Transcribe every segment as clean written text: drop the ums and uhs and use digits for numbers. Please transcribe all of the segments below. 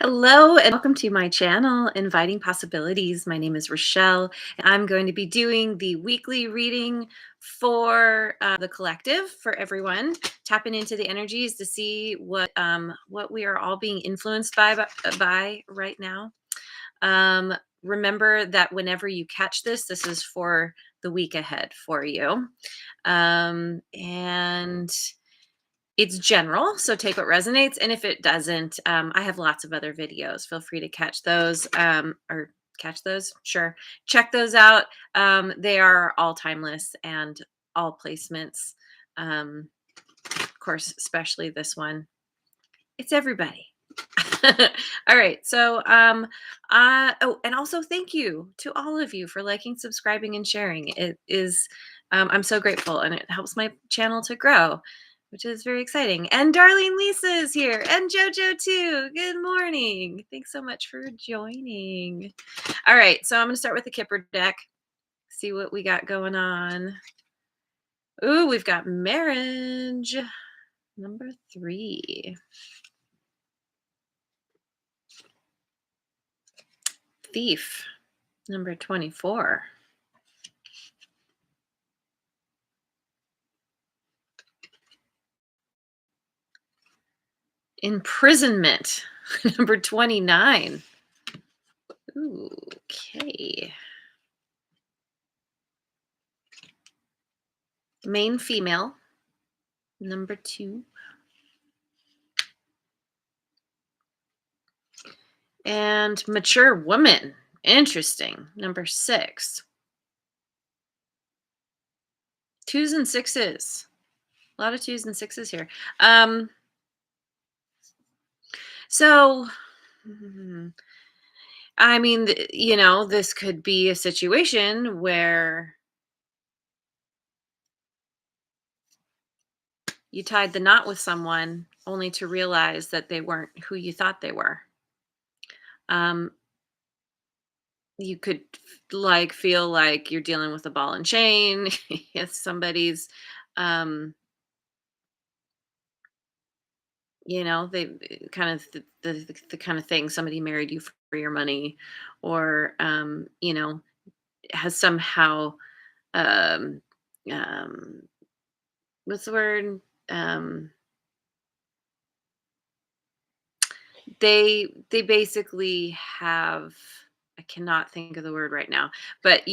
Hello and welcome to my channel, Inviting Possibilities. My name is Rochelle, and I'm going to be doing the weekly reading for the collective for everyone, tapping into the energies to see what we are all being influenced by right now. Um, Remember that whenever you catch this, this is for the week ahead for you, and it's general, so take what resonates, and if it doesn't, I have lots of other videos. Feel free to catch those, or catch those, sure. Check those out. They are all timeless and all placements. Of course, especially this one. It's everybody. All right, so oh, and also thank you to all of you for liking, subscribing, and sharing. It is, I'm so grateful, and it helps my channel to grow, which is very exciting. And Darlene Lisa is here, and JoJo too. Good morning. Thanks so much for joining. All right, so I'm going to start with the Kipper deck. See what we got going on. Ooh, we've got marriage number 3. Thief number 24. Imprisonment number 29. Ooh, okay. Main female number 2. And mature woman. Interesting. Number 6. 2s and 6s. A lot of 2s and 6s here. So, I mean, this could be a situation where you tied the knot with someone only to realize that they weren't who you thought they were. Um, you could feel like you're dealing with a ball and chain. If somebody's they kind of the kind of thing, somebody married you for your money, or has somehow um um what's the word, um they basically have, I cannot think of the word right now, but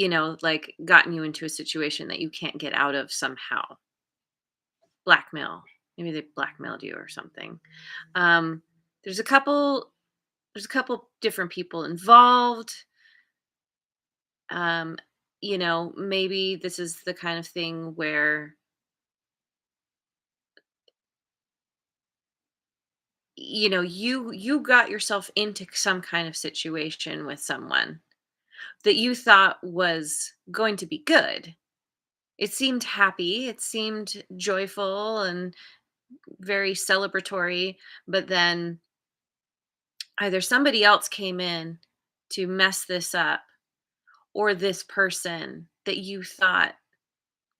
like gotten you into a situation that you can't get out of somehow. Blackmail. Maybe they blackmailed you or something. Um, there's a couple different people involved. Um, Maybe this is the kind of thing where you got yourself into some kind of situation with someone that you thought was going to be good. It seemed happy, it seemed joyful and very celebratory, but then either somebody else came in to mess this up, or this person that you thought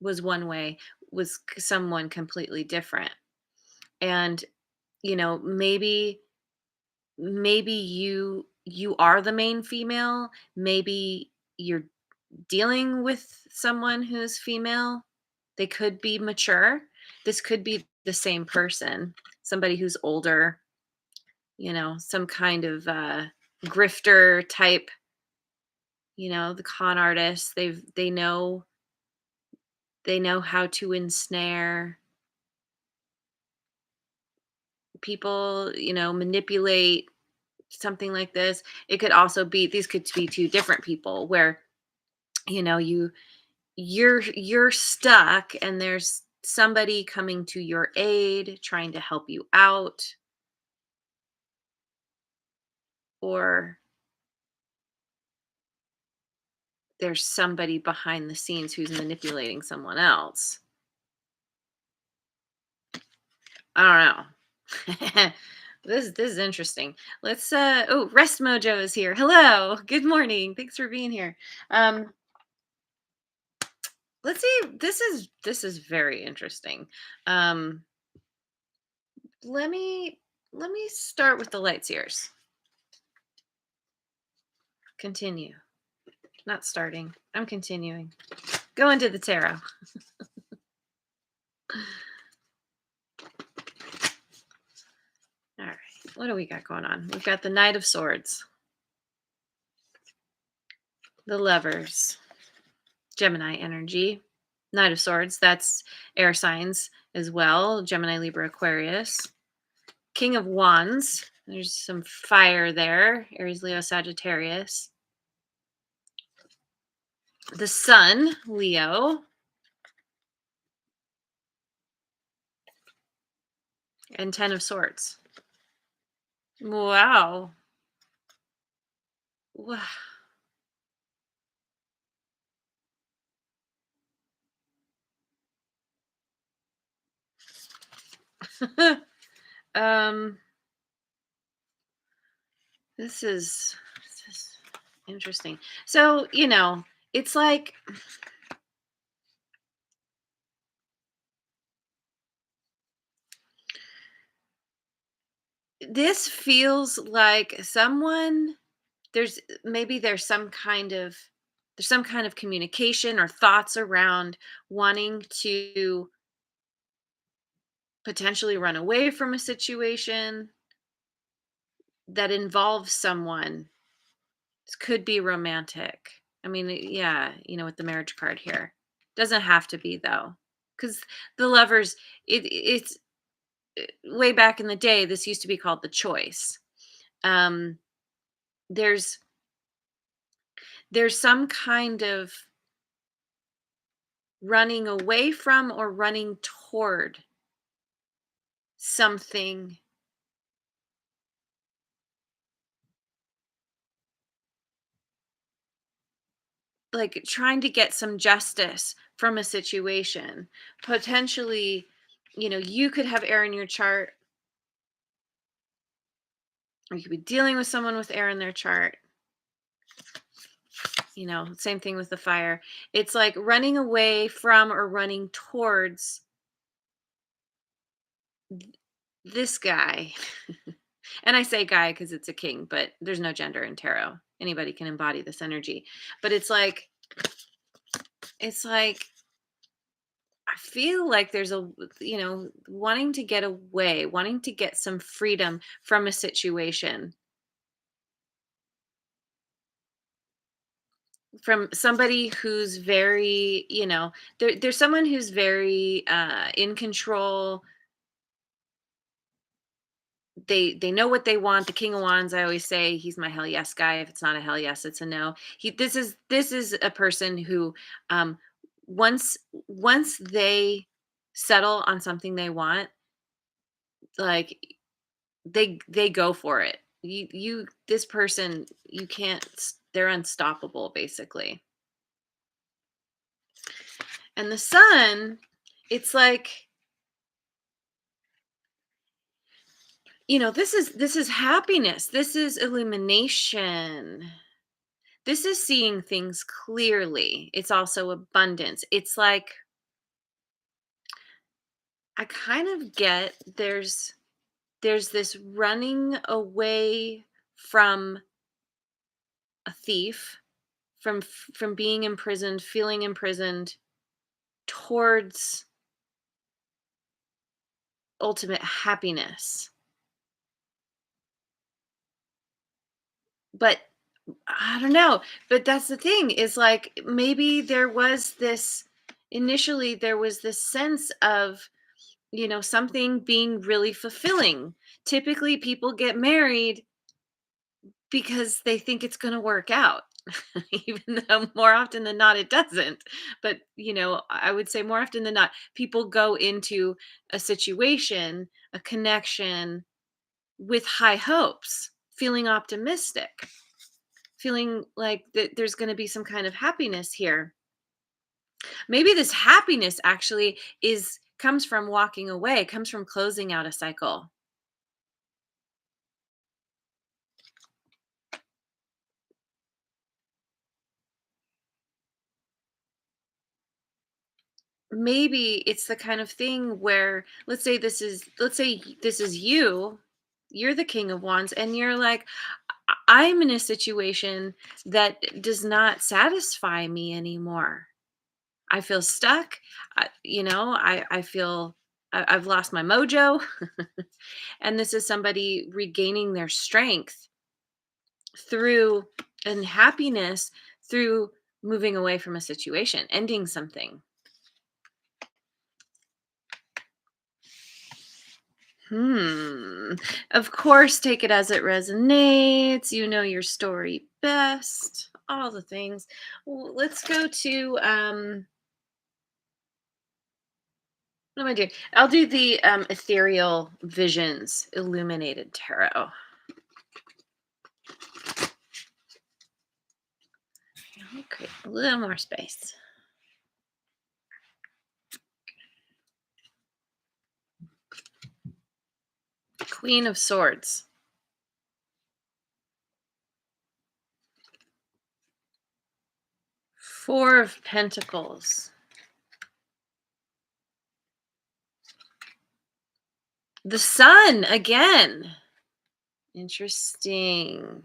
was one way was someone completely different. And maybe you are the main female, maybe you're dealing with someone who's female. They could be mature. This could be the same person, somebody who's older, some kind of grifter type, the con artists. They know how to ensnare people, manipulate, something like this. It could also be, these could be two different people where you know you you're stuck and there's somebody coming to your aid, trying to help you out, or there's somebody behind the scenes who's manipulating someone else. I don't know. This is interesting. Let's oh, Rest Mojo is here. Hello. Good morning. Thanks for being here. Um let's see. This is very interesting. Um let me start with the light seers. Continue. Not starting. I'm continuing. Go into the tarot. All right. What do we got going on? We've got the Knight of Swords, the Lovers, Gemini energy, Knight of Swords. That's air signs as well. Gemini, Libra, Aquarius. King of Wands. There's some fire there. Aries, Leo, Sagittarius. The Sun, Leo. And Ten of Swords. Wow. Wow. um, this is interesting. So, it's like this feels like someone there's some kind of communication or thoughts around wanting to potentially run away from a situation that involves someone. This could be romantic. I mean, yeah, with the marriage card here. Doesn't have to be though. Cuz the lovers it's way back in the day this used to be called the choice. Um there's there's some kind of running away from or running toward something, like trying to get some justice from a situation. Potentially, you could have air in your chart, or you could be dealing with someone with air in their chart. Same thing with the fire. It's like running away from or running towards this guy. And I say guy because it's a king, but there's no gender in tarot. Anybody can embody this energy. But it's like I feel like there's wanting to get away, wanting to get some freedom from a situation, from somebody who's very, there's someone who's very in control. They know what they want. The King of Wands, I always say, he's my hell yes guy. If it's not a hell yes, it's a no. This is a person who, um once once they settle on something they want, like they go for it. This person, you can't they're unstoppable basically. And the Sun, it's like, this is happiness. This is illumination. This is seeing things clearly. It's also abundance. It's like I kind of get there's this running away from a thief, from being imprisoned, feeling imprisoned, towards ultimate happiness. But I don't know. But that's the thing, is like maybe initially there was this sense of, something being really fulfilling. Typically, people get married because they think it's going to work out, even though more often than not it doesn't. But, I would say more often than not, people go into a situation, a connection, with high hopes, feeling optimistic, feeling like that there's going to be some kind of happiness here. Maybe this happiness actually is comes from walking away, comes from closing out a cycle. Maybe it's the kind of thing where, let's say this is you, you're the King of Wands, and you're like, I'm in a situation that does not satisfy me anymore. I feel stuck. I feel I've lost my mojo. And this is somebody regaining their strength through and happiness through moving away from a situation, ending something. Hmm. Of course, take it as it resonates. You know your story best. All the things. Let's go to what am I doing? I'll do the ethereal visions illuminated tarot. Okay, a little more space. Queen of Swords. Four of Pentacles. The Sun again. Interesting.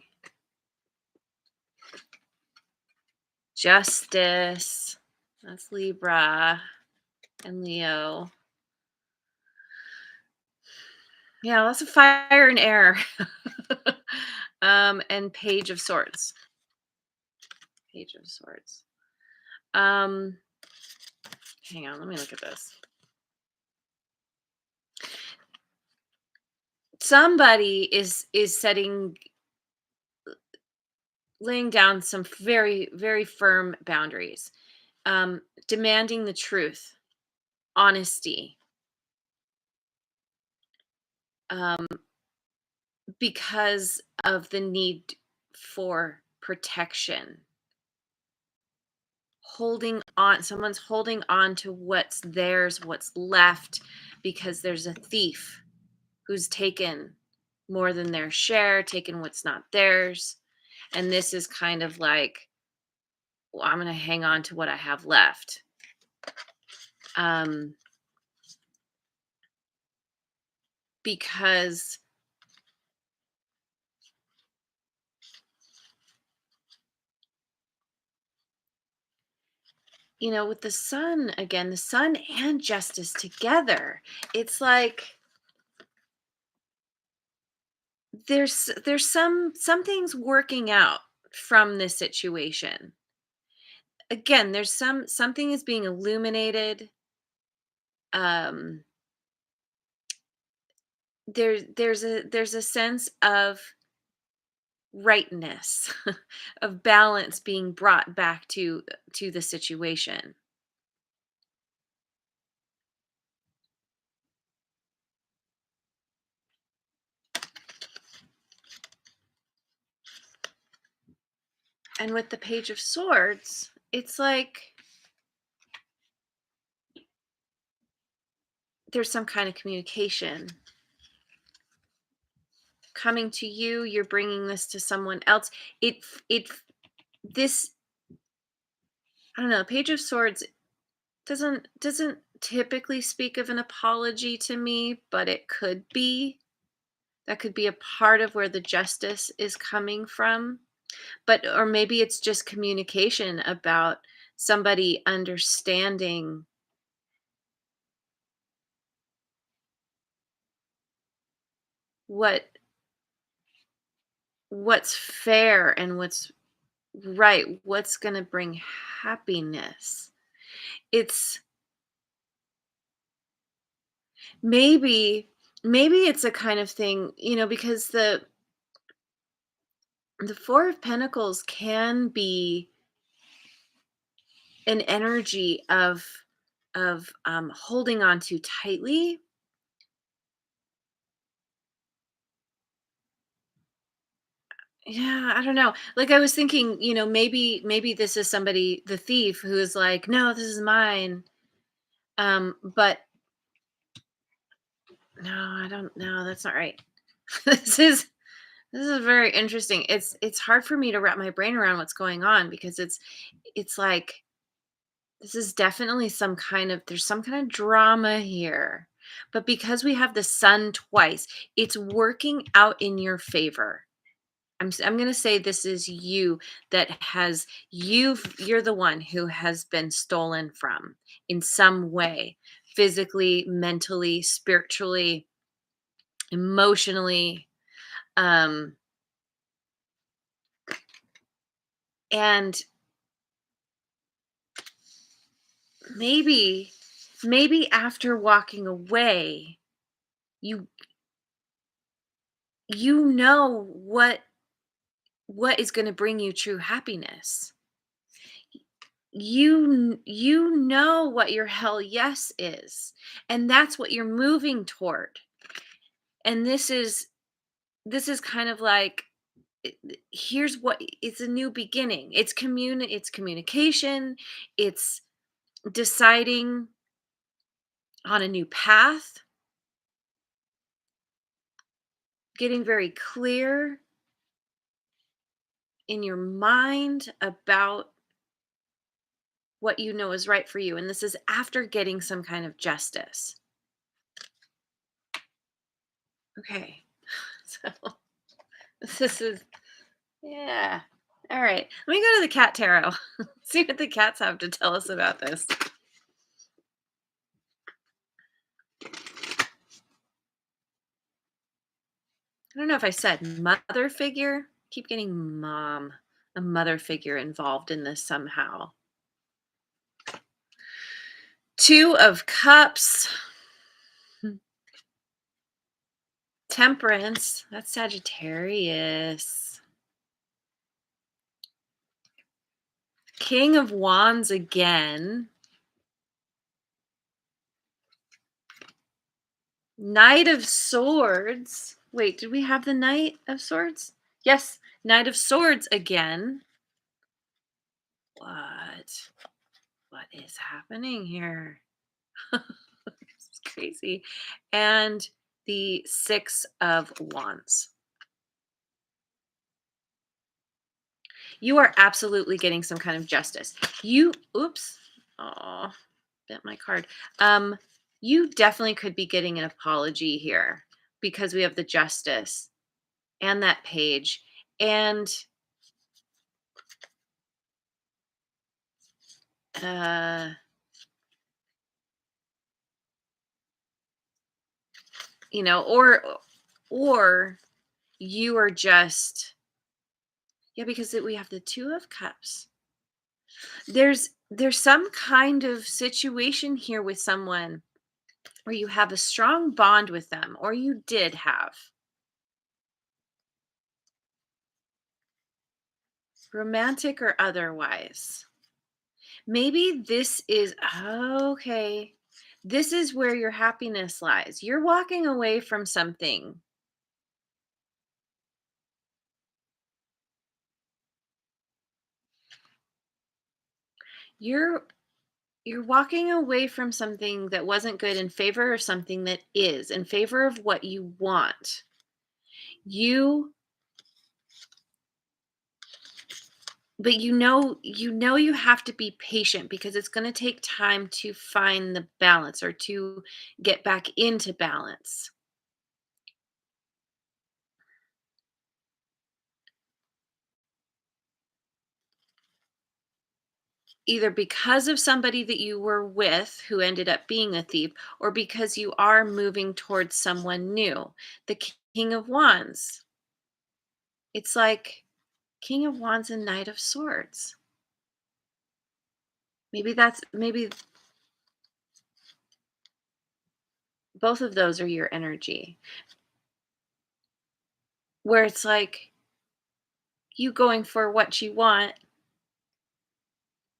Justice. That's Libra and Leo. Yeah, lots of fire and air. And Page of Swords. Page of Swords. Hang on, let me look at this. Somebody is laying down some very, very firm boundaries, demanding the truth, honesty, um, because of the need for protection. Someone's holding on to what's theirs, what's left, because there's a thief who's taken more than their share, taken what's not theirs. And this is kind of like, well, I'm going to hang on to what I have left. Because with the sun, again, the sun and justice together, it's like there's some things working out from this situation. Again, there's something is being illuminated. um there's a sense of rightness, of balance being brought back to the situation. And with the Page of Swords, it's like there's some kind of communication coming to you. You're bringing this to someone else. It this I don't know. The Page of Swords doesn't typically speak of an apology to me, but it could be. That could be a part of where the justice is coming from. But or maybe it's just communication about somebody understanding what what's fair and what's right, what's going to bring happiness. It's maybe it's a kind of thing, because the Four of Pentacles can be an energy of holding on too tightly. Yeah, I don't know. Like I was thinking, maybe this is somebody, the thief, who is like, no, this is mine. But no, I don't know. That's not right. this is this is very interesting. It's hard for me to wrap my brain around what's going on, because it's like this is definitely there's some kind of drama here. But because we have the sun twice, it's working out in your favor. I'm going to say this is you that has you're the one who has been stolen from in some way, physically, mentally, spiritually, emotionally, um and maybe after walking away, you know what is going to bring you true happiness. You know what your hell yes is, and that's what you're moving toward. And this is kind of like, here's what it's a new beginning. It's communication, it's deciding on a new path, getting very clear in your mind about what you know is right for you. And this is after getting some kind of justice. Okay. So this is, yeah. All right. Let me go to the cat tarot. See what the cats have to tell us about this. I don't know if I said mother figure. Keep getting mom, a mother figure involved in this somehow. Two of Cups. Temperance. That's Sagittarius. King of Wands again. Knight of Swords. Wait, did we have the Knight of Swords? Yes, Knight of Swords again. What? What is happening here? It's crazy. And the Six of Wands. You are absolutely getting some kind of justice. Oops. Oh, bent my card. You definitely could be getting an apology here because we have the justice and that page. And you know, or you are just, yeah, because we have the Two of Cups. There's some kind of situation here with someone where you have a strong bond with them, or you did have, romantic or otherwise. Maybe this is okay. This is where your happiness lies. You're walking away from something. You're you're walking away from something that wasn't good in favor of something that is in favor of what you want. You but you have to be patient because it's going to take time to find the balance or to get back into balance. Either because of somebody that you were with who ended up being a thief, or because you are moving towards someone new. The King of Wands. It's like King of Wands and Knight of Swords. Maybe both of those are your energy. Where it's like you going for what you want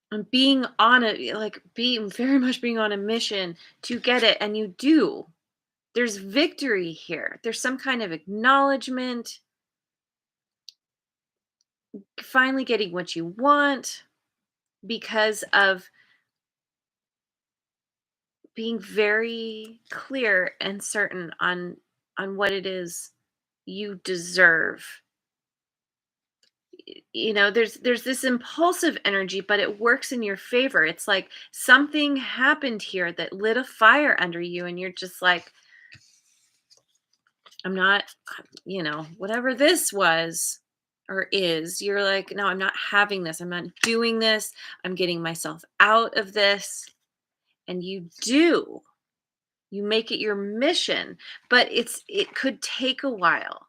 and being on a like being very much being on a mission to get it, and you do. There's victory here. There's some kind of acknowledgement, finally getting what you want because of being very clear and certain on what it is you deserve. You know, there's this impulsive energy, but it works in your favor. It's like something happened here that lit a fire under you, and you're just like, I'm not, whatever this was, or is, you're like, no, I'm not having this. I'm not doing this. I'm getting myself out of this. And you do. You make it your mission, but it could take a while.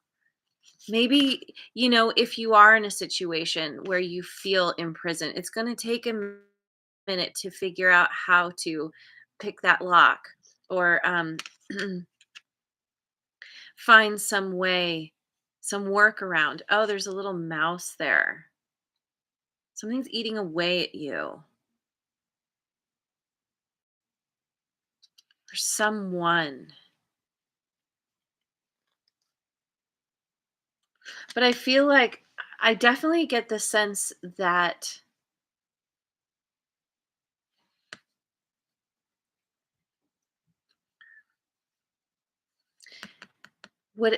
Maybe, if you are in a situation where you feel imprisoned, it's going to take a minute to figure out how to pick that lock, or find some way, some workaround. Oh, there's a little mouse there. Something's eating away at you, or someone. But I feel like I definitely get the sense that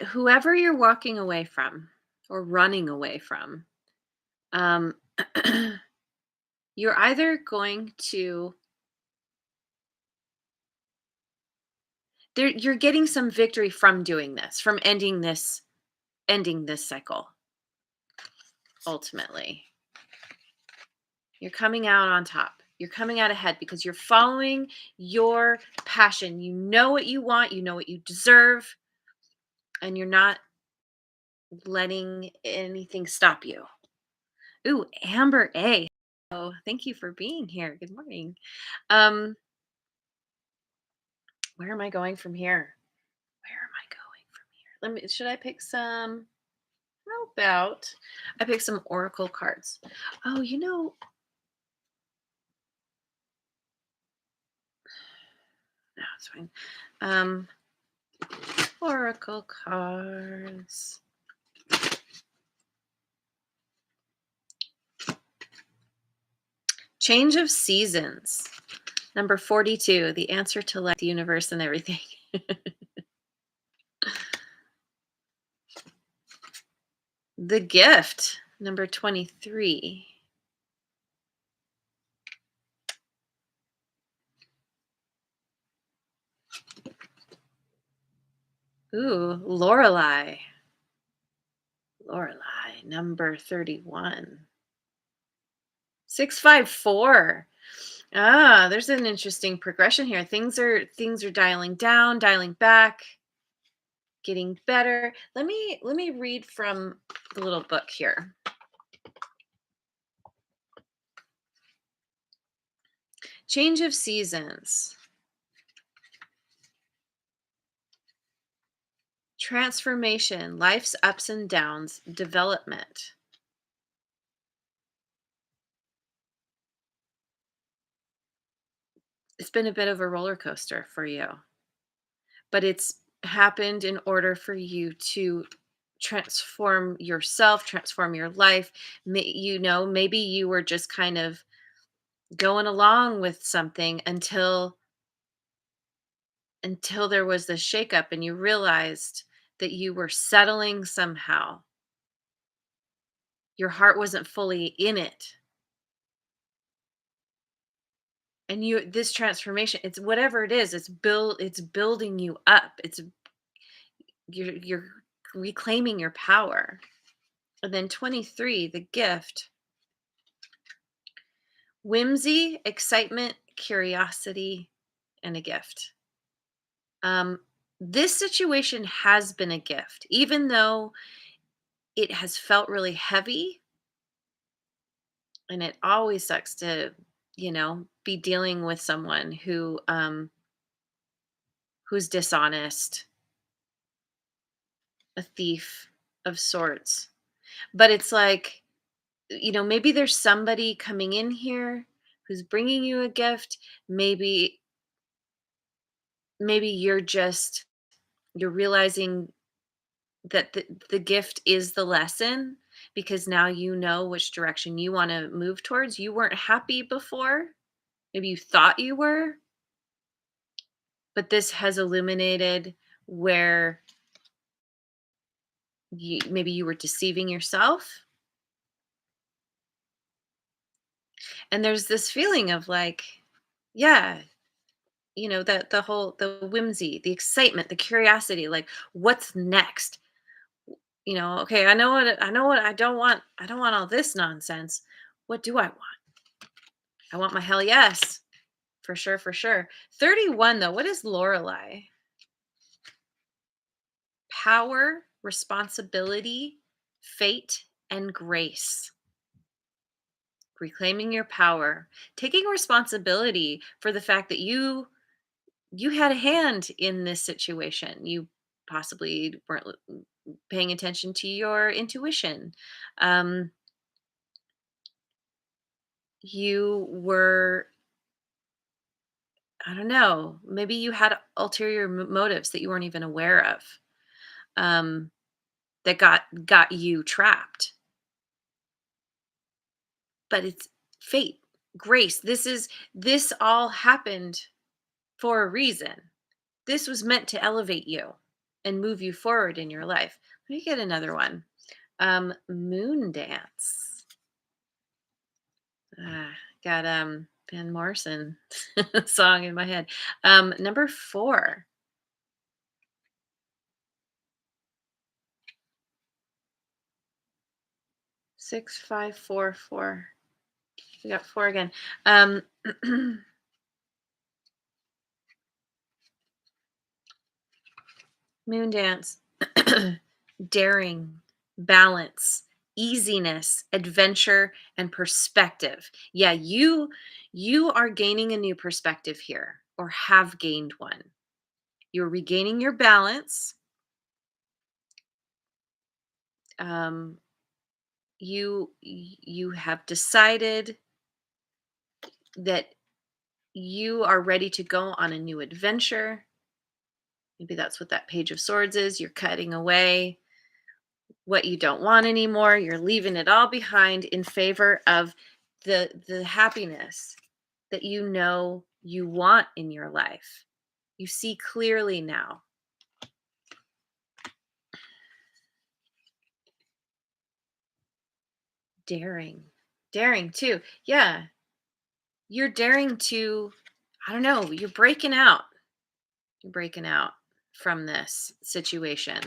whoever you're walking away from or running away from, um, you're either going to you're getting some victory from doing this, from ending this cycle. Ultimately, you're coming out on top. You're coming out ahead because you're following your passion. You know what you want, you know what you deserve, and you're not letting anything stop you. Ooh, Amber A. Oh, thank you for being here. Good morning. Um, where am I going from here? Where am I going from here? Should I pick some? How about I pick some oracle cards? Oh, no, it's fine. Um, oracle cards. Change of seasons. Number 42, the answer to life, the universe, and everything. The gift. Number 23. Ooh, Lorelei. Lorelei, number 31. 654. Ah, there's an interesting progression here. Things are dialing down, dialing back, getting better. Let me read from the little book here. Change of seasons. Transformation, life's ups and downs, development. It's been a bit of a roller coaster for you, but it's happened in order for you to transform yourself, transform your life. Maybe you were just kind of going along with something until there was this shakeup and you realized that you were settling somehow. Your heart wasn't fully in it. And this transformation, it's whatever it is, it's building you up. You're reclaiming your power. And then 23, the gift. Whimsy, excitement, curiosity, and a gift. This situation has been a gift, even though it has felt really heavy, and it always sucks to, be dealing with someone who's dishonest, a thief of sorts. But it's like, maybe there's somebody coming in here who's bringing you a gift. Maybe you're realizing that the gift is the lesson, because now you know which direction you want to move towards. You weren't happy before. Maybe you thought you were, but this has illuminated where maybe you were deceiving yourself. And there's this feeling of like, yeah, the whimsy, the excitement, the curiosity, like, what's next? Okay, I know what I don't want all this nonsense. What do I want? I want my hell yes. For sure, for sure. 31 though. What is Lorelei? Power, responsibility, fate, and grace. Reclaiming your power, taking responsibility for the fact that you had a hand in this situation. You possibly weren't paying attention to your intuition. Um, you were, I don't know, maybe you had ulterior motives that you weren't even aware of. Um, that got you trapped. But it's fate, grace. This all happened for a reason. This was meant to elevate you and move you forward in your life. Let me get another one. Moon Dance. Ah, got Van Morrison song in my head. Number 4. 6544. We got 4 again. Um Moon Dance. Daring, balance, easiness, adventure, and perspective. Yeah, you are gaining a new perspective here, or have gained one. You're regaining your balance. Um, you have decided that you are ready to go on a new adventure. Maybe that's what that page of swords is. You're cutting away what you don't want anymore. You're leaving it all behind in favor of the happiness that you want in your life. You see clearly now. Daring. Daring too. Yeah. You're daring to, I don't know, you're breaking out. You're breaking out from this situation.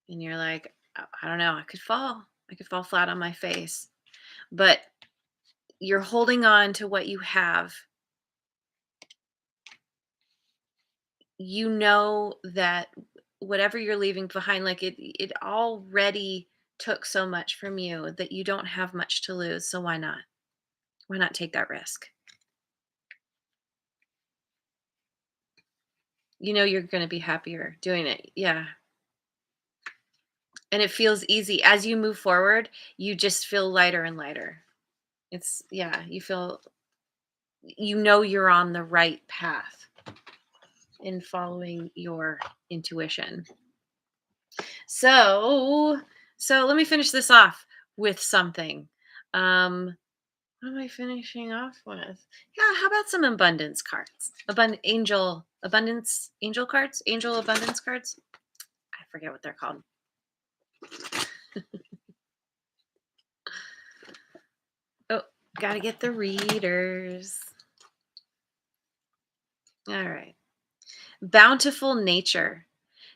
And you're like, I don't know, I could fall. I could fall flat on my face. But you're holding on to what you have. You know that whatever you're leaving behind, like it already took so much from you that you don't have much to lose. So why not take that risk? You're going to be happier doing it. Yeah. And it feels easy as you move forward. You just feel lighter and lighter. It's, yeah, you're on the right path in following your intuition. So let me finish this off with something. What am I finishing off with? Yeah, how about some abundance cards? Angel cards, angel abundance cards. I forget what they're called. Oh, gotta get the readers. All right. Bountiful nature.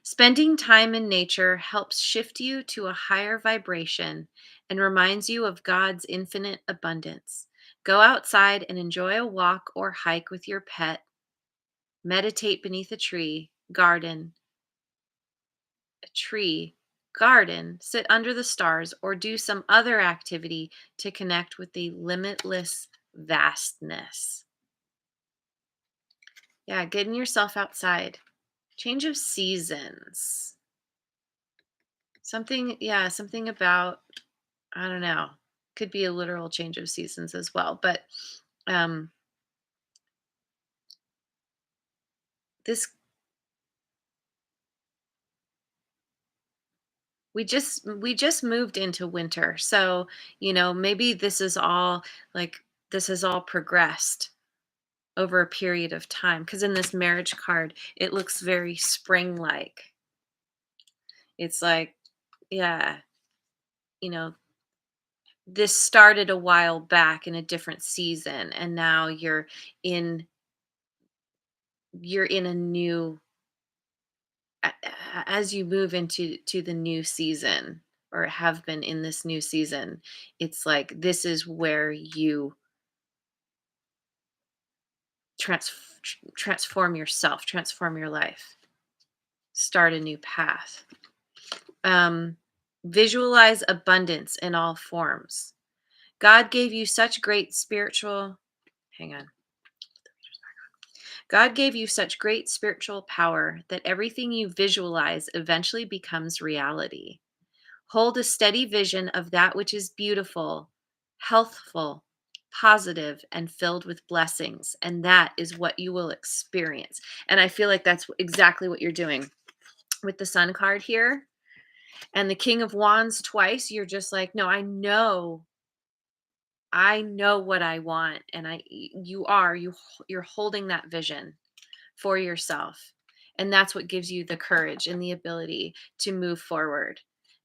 Spending time in nature helps shift you to a higher vibration and reminds you of God's infinite abundance. Go outside and enjoy a walk or hike with your pet. Meditate beneath a tree, garden, sit under the stars, or do some other activity to connect with the limitless vastness. Yeah, getting yourself outside. Change of seasons. Something about, I don't know, could be a literal change of seasons as well. But um, this, we just moved into winter. So, maybe this has all progressed over a period of time, because in this marriage card it looks very spring like. It's like, yeah, you know this started a while back in a different season, and now in you're in a new as you move into the new season, or have been in this new season, it's like this is where you transform yourself, transform your life, start a new path. Um, Visualize abundance in all forms. God gave you such great spiritual, hang on. God gave you such great spiritual power that everything you visualize eventually becomes reality. Hold a steady vision of that which is beautiful, healthful, positive, and filled with blessings. And that is what you will experience. And I feel like that's exactly what you're doing with the Sun card here and the King of Wands twice. You're just like, no, I know what I want. And you're holding that vision for yourself. And that's what gives you the courage and the ability to move forward,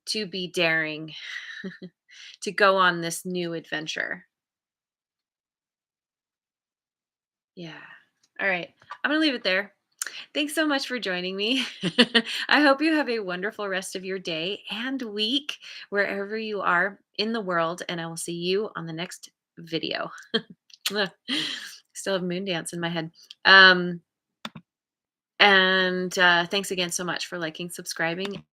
to be daring, to go on this new adventure. Yeah. All right. I'm going to leave it there. Thanks so much for joining me. I hope you have a wonderful rest of your day and week, wherever you are in the world. And I will see you on the next video. Still have moon dance in my head. And thanks again so much for liking, subscribing,